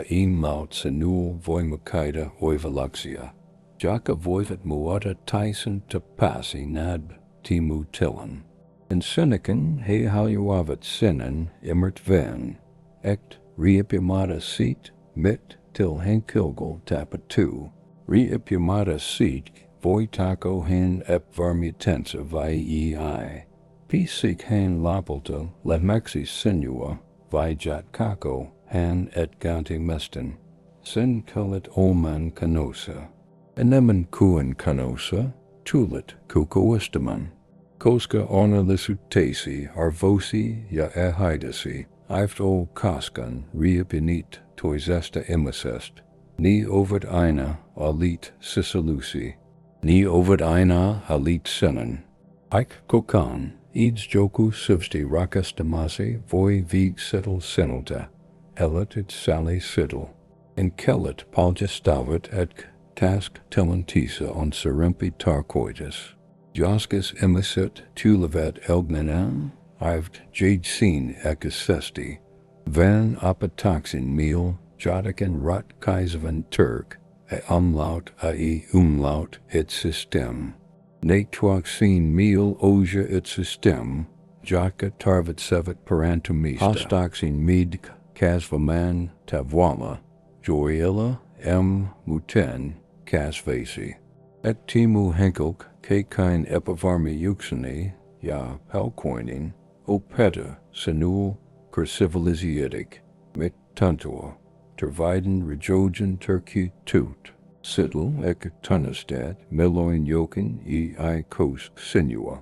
imlaut senul voimakaida oivalaxia, jaka voivat muata Tyson tapasi nad, timu tillen. In Senecan he haljuavat sinnen immert ven, ect reipimata seat mit til henkilgel tapatu, reipimata seat voi taco hen epvarmutensa viei, pisik hen lapelta lemexi sinua, vijat kako han et ganti mesten, sen cullet olman canosa, enemen kuen canosa, tulit kukoistaman, koska ornalisutesi arvosi ja ehaidasi, ift ol kaskan reipinit toisesta emisest, ni ovid aina alit sisalusi, ni ovid aina alit senen, ik kokan, ids joku sivsti rakastamasi voi vig settle senilta, elit it sali siddle, enkelit palgestavat et task telentisa on serempi tarcoitus, Joskis emisit tulevat elgnanan, ivt jade scene ekisesti, van apatoxin meal, jotiken rot kaisevan Turk, a umlaut umlaut et system. Natwaxin meal oja et system, jaka tarvat sevat parantomista. Hostoxin midk kasvaman tavwala, joyilla muten kasvasi. Et timu henkelk kaiken epävarmuuksissaan ja pelkoinen, opeta sinua civilizietic, mit tantua, terviden rejogen turki tut, siddel ek tunnestad, meloin joken I kosk sinua.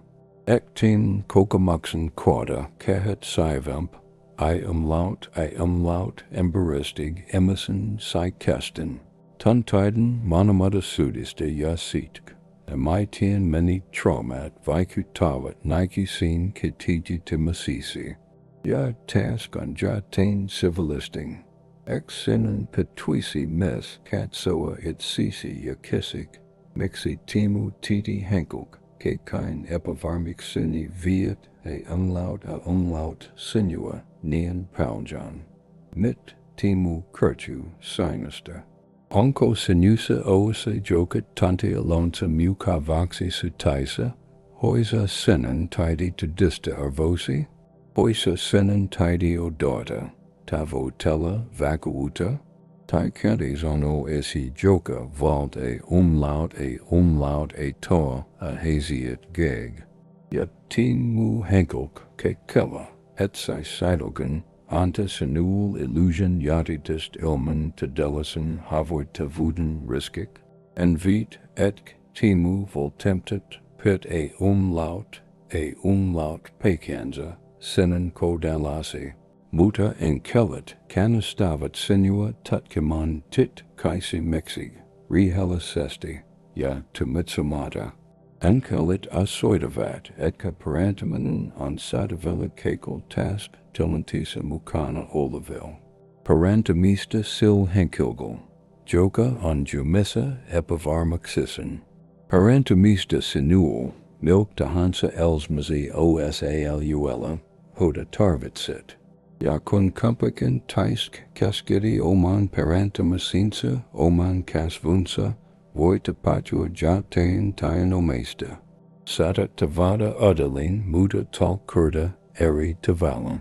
Ek tim kokamuxen quada kahet sivamp, I umlaut emberistig emison psychesten. Tuntiden monomata sudiste jasitk, emaitien meni traumat vikutavat nike sin kitiji timasisi, ja task on jatain civilisting, ex sinen petuisi mes katsoa it sisi yakisik, mixi timu titi henkelk, kekain epavarmiksini viet a umlaut sinua nian paljan, mit timu kirchu sinister. Onko sinusa osa joket tanti alonsa muka voxi sutaisa, hoisa senen tidy to dista arvosi, hoisa senen tidy odorta, tavotella vacuuta, taikentis ono esi joka valt a umlaut a tor a haziet geg, yet timu henkelk kekella, etsai seidelgen, anta sinul illusion yatitist ilmen tedellisen havoit tavuden riskik, en vit et timu voltemptet pit a umlaut pekanza, sinen kodalasi, muta enkelit canistavat sinua tutkiman tit kaisi mexig, rehelisesti, ja tumitsumata, enkelit asoidavat etka parantimanen on sadavella kekel task tilentisa mukana olivil. Parantomista sil henkilgel, joka on Jumissa Epävarmuuksissaan. Parantomista sinuul, milk tahansa elsmazi osaluella, hoda tarvitsit. Ja kun kumpakin taisk kaskiri oman parantomasinsa oman kasvunsa, voita patua jatain taianomesta. Sata tavada udalin muta talkurda eri tavalam.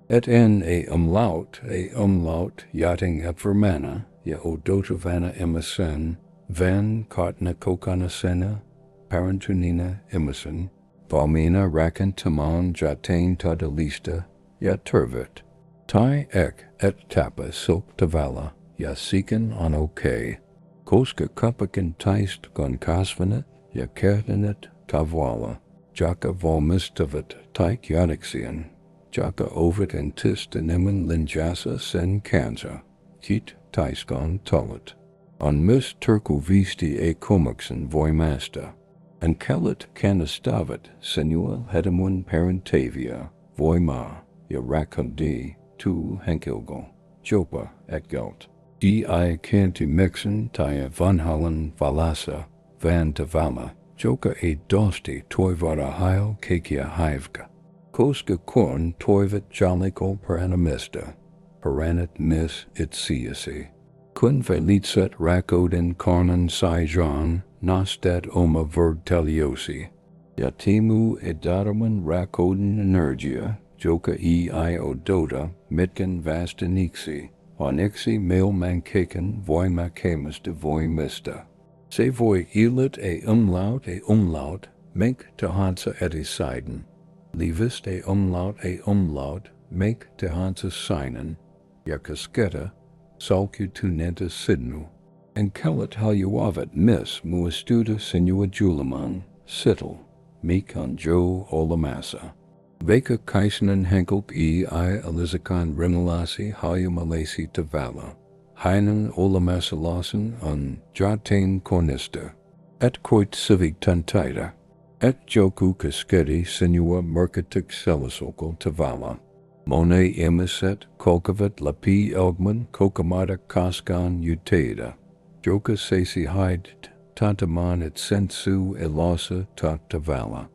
Et en a umlaut yachting epvermana, ja odotavana emisen, van kotna kokanasena, parantunina emisen, valmina rakan taman jatain tadalista, ja turvit. Tai ek et tapa silk tavala, ja siken on okay. Koska kumpakin taist gon kasvanet, ja kertenet tavwala, jaka volmistavat taik yanixian, jaka ovid en tist enemen linjasa sen kanza, kit taiskon tullet. On mis turku visti e komaksen voimasta, en kellet canistavat senua hedemun parentavia, voima, ja rakundi, tu henkilgel, jopa et gelt. I kanti mixen tia vanhallen valasa, van tavama, joka e dosti toivara heil kekia haivka. Koska korn toivat jaliko paranamista, paranit mis it siasi. Kun velitset rakoden kornen sijan, nostat oma verteliosi. Yatimu edarman rakoden energia, joka iodota, mitken vastanixi, onixi mailmankaken voimakemus de voimista. Se voi ilit e umlaut, mink te hansa etisiden. Livist e umlaut, mink te hansa sinen, jakasketa, salku tunenta sidnu. Enkelit haljuavat miss muastuda sinua julaman, sittel, mikon jo olamasa. Veka kaisenen henkelp alizakan rinalasi haljumalasi tavala. Heinen olamasalasen on jatain cornista. Et coit civic tantaita. Et joku kaskedi sinua mercatic celisokal tavala. Mone emiset kolkavat lapi elgman kokamata kaskan utada. Joka sasi hide tantaman et sensu elasa tavala.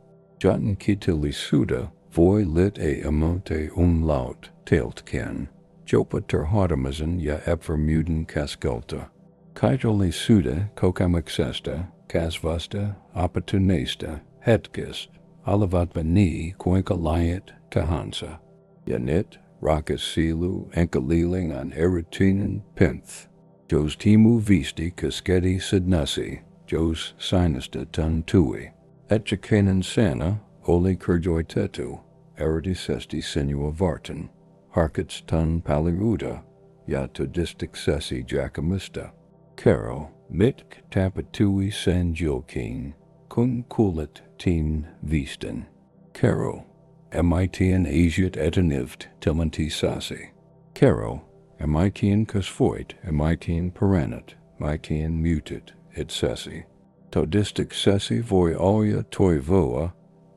Jatin kitilisuda voi lit e amonte umlaut tailtken. Jopa terhartamazen ja epvermuden kaskelta. Kaitoli suda kokamexesta, kasvasta, opportunista, hetkist, alavatbani koinka liet tahansa. Yanit, Rakas sielu, enkeliling an erityinen pinth. Jos timu viesti kaskedi sidnasi, jos sinista tantui. Etchakanen sana, oli kurjoitetu, eridisesti sinua vartan. Harkets tan paliruda, ja todistic sessi jacamista. Caro, mitk tapatui san jilkin, kun kulit tin visten. Caro, emitian asiat etanift timanti sasi. Caro, emitian kasfoit, emitian paranit, mitian mutit, et sessi. Todistic sessi voi alia toivoa,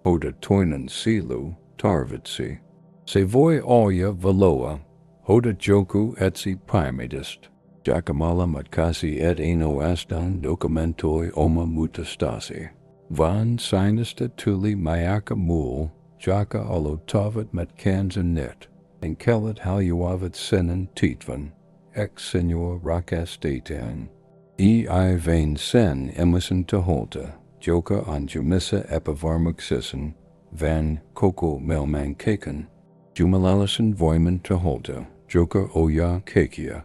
oda toinan sielu, tarvitsi. Se voi alia valoa, hoda joku etsi pyramidist, jacamala matkasi et eno astan documentoi oma mutastasi. Van sinista tuli mayaka mul, jaka alotavat matkanza net, enkelit haljuavat senen titvan, ex senor rakastatan. I vain sen emerson taholta, joka on Jumissa Epävarmuuksissaan, van koko melmankaken. Jumalallisesta voiman taholta, joka oja kekia.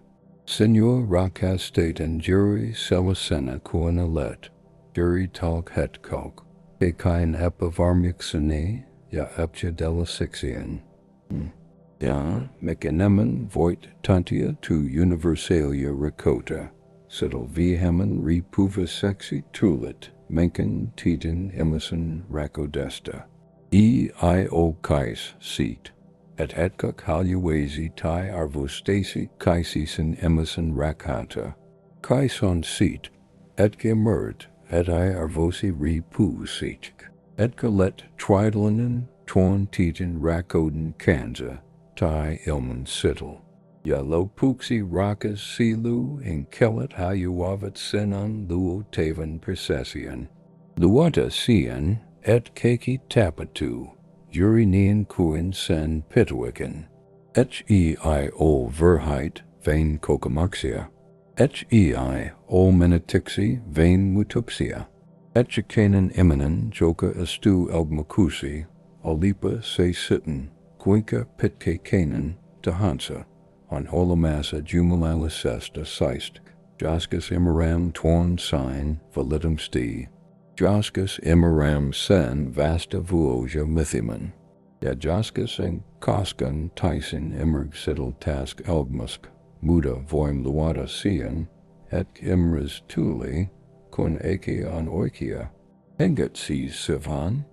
Sinua Rakastaan jury selasena kuanalet, jury talk hetkalk, kekin epävarmuukseni ja epchadellasixian. Ja mechanemen voit tantia tu universalia ricota, sidel vihemen repuva sexi tulit, menken titan emerson rakodesta. Io kais seat. Et etkak haljuezi tai arvostasi kaisisen emerson rakata. Kaison seat, etke merd, et I arvosi repu seatk. Etka let tridlinen, torn titan rakoden kanza, tai ilmen sittel. Ja lo puxi rakas sielu, enkelit haljuavat senan luo tavan procession. Luata sien, et keki tapatu. Urinian kuin sen pitwiken. Hei verheit vein kokomaxia. Hei menetixi vein mutupsia. Etchikanen iminen joka estu elgmakusi, olipa se sitten, quinka pitke kanen, tahansa, on olamasa jumalallisesta seist, jaskas imaram torn sign, valitum sti. Jaskas imaram sen vasta vuoja mithiman. Ja jaskas en koskan tyson immerg sidel task elgmusk, muda voim luata sien, et imras tuli, kun eke on oikia. Enget sees sivan,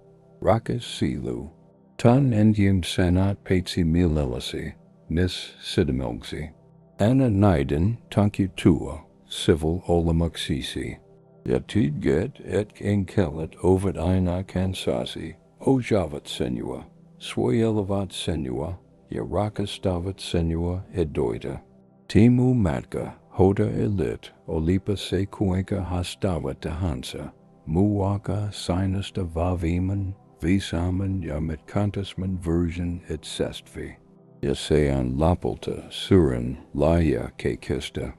rakas sielu. Tan endium sanat patsi milelasi, nis sidimilgsi. Anna naiden tankutua, civil olamuxisi. Yatid get et enkelit ovid aina kansasi, o javat senua, swoyelavat senua, Rakastavat senua edoida. Timu matka, hoda elit, olipa se kuenka hastavat tahansa, muwaka sinasta vaviman, visaman yamitkantasman version et sestvi. Yasean lapalta surin laya kekista.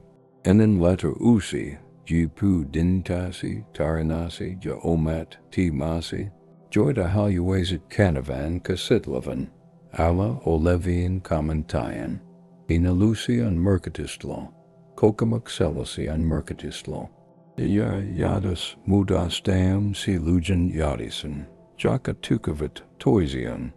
Enen letter usi, jipu dintasi, taranasi, jaomat, timasi, Joida haluaisit canavan kasidlavan, ala olevian kamentayan, inalusian mercatistlo, kokamakselosian mercatistlo. Yadas mudas dam si lujan yadisen, jaka tukavit toisian,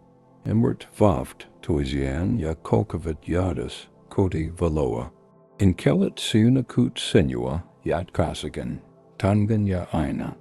emert vaft toisian ya kokavit yadas, koti valoa. Enkelit siunakut sinua yat kasigan, tangan ya aina.